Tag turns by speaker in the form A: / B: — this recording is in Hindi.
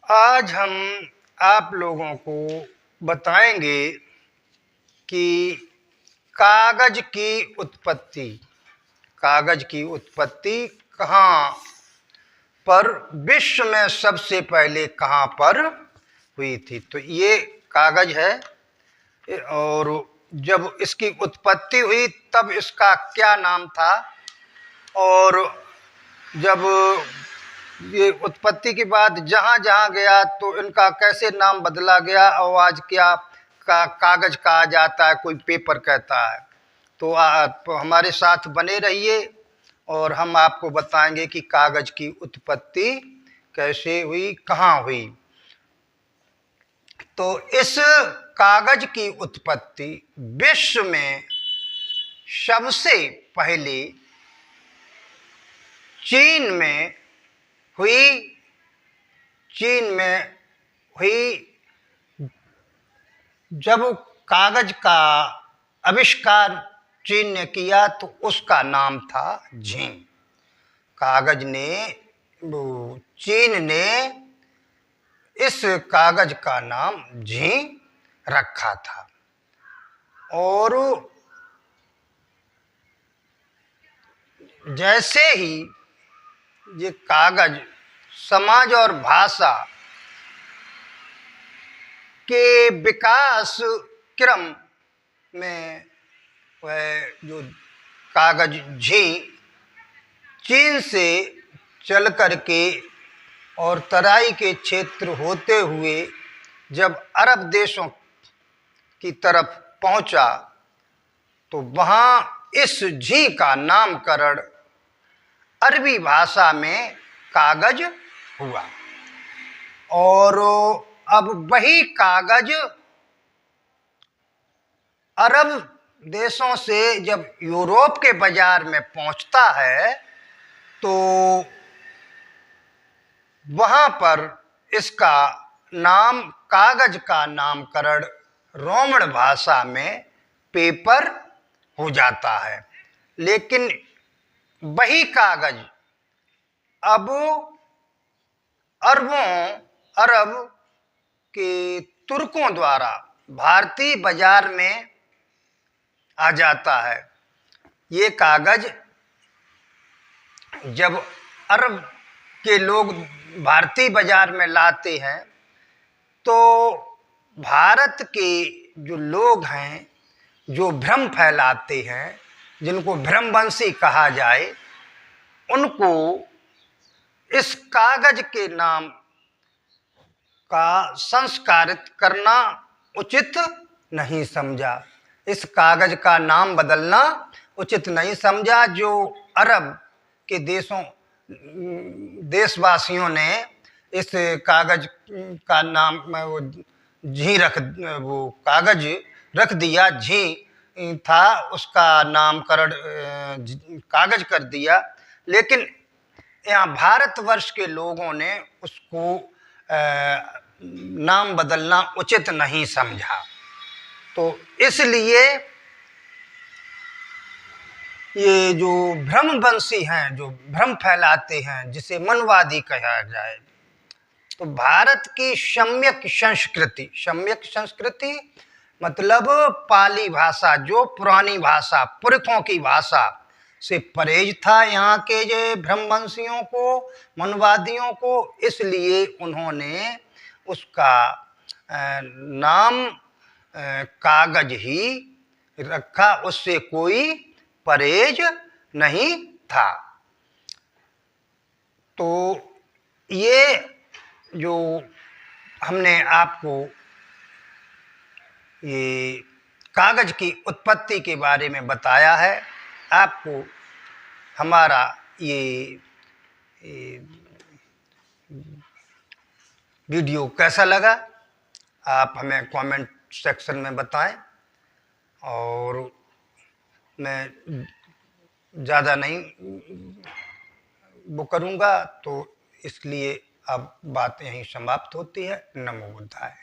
A: आज हम आप लोगों को बताएंगे कि कागज की उत्पत्ति कहाँ पर, विश्व में सबसे पहले कहाँ पर हुई थी। तो ये कागज है, और जब इसकी उत्पत्ति हुई तब इसका क्या नाम था, और जब ये उत्पत्ति के बाद जहाँ जहाँ गया तो इनका कैसे नाम बदला गया, और आज क्या कागज कहा जाता है, कोई पेपर कहता है। तो आप हमारे साथ बने रहिए और हम आपको बताएंगे कि कागज की उत्पत्ति कैसे हुई, कहाँ हुई। तो इस कागज की उत्पत्ति विश्व में सबसे पहले चीन में हुई। जब कागज का आविष्कार चीन ने किया तो उसका नाम था झी। चीन ने इस कागज का नाम झी रखा था। और जैसे ही ये कागज समाज और भाषा के विकास क्रम में वह जो कागज झी चीन से चल करके और तराई के क्षेत्र होते हुए जब अरब देशों की तरफ पहुंचा तो वहाँ इस झी का नामकरण अरबी भाषा में कागज हुआ। और अब वही कागज अरब देशों से जब यूरोप के बाजार में पहुंचता है तो वहां पर इसका नाम, कागज का नामकरण रोमन भाषा में पेपर हो जाता है। लेकिन वही कागज अब अरब के तुर्कों द्वारा भारतीय बाजार में आ जाता है। ये कागज जब अरब के लोग भारतीय बाजार में लाते हैं तो भारत के जो लोग हैं, जो भ्रम फैलाते हैं, जिनको भ्रमवंशी कहा जाए, उनको इस कागज के नाम का संस्कारित करना उचित नहीं समझा। इस कागज का नाम बदलना उचित नहीं समझा। जो अरब के देशवासियों ने इस कागज का नाम वो कागज रख दिया, झी था, उसका नामकरण कागज कर दिया। लेकिन यहाँ भारतवर्ष के लोगों ने उसको नाम बदलना उचित नहीं समझा। तो इसलिए ये जो भ्रमवंशी हैं, जो भ्रम फैलाते हैं, जिसे मनवादी कहा जाए, तो भारत की सम्यक संस्कृति मतलब पाली भाषा, जो पुरानी भाषा, पुरखों की भाषा से परहेज था यहाँ के जो भ्रमवंशियों को, मनवादियों को। इसलिए उन्होंने उसका नाम कागज ही रखा, उससे कोई परहेज नहीं था। तो ये जो हमने आपको ये कागज की उत्पत्ति के बारे में बताया है, आपको हमारा ये वीडियो कैसा लगा आप हमें कमेंट सेक्शन में बताएं। और मैं ज़्यादा नहीं वो करूँगा, तो इसलिए अब बात यहीं समाप्त होती है। नमो बुद्धाय।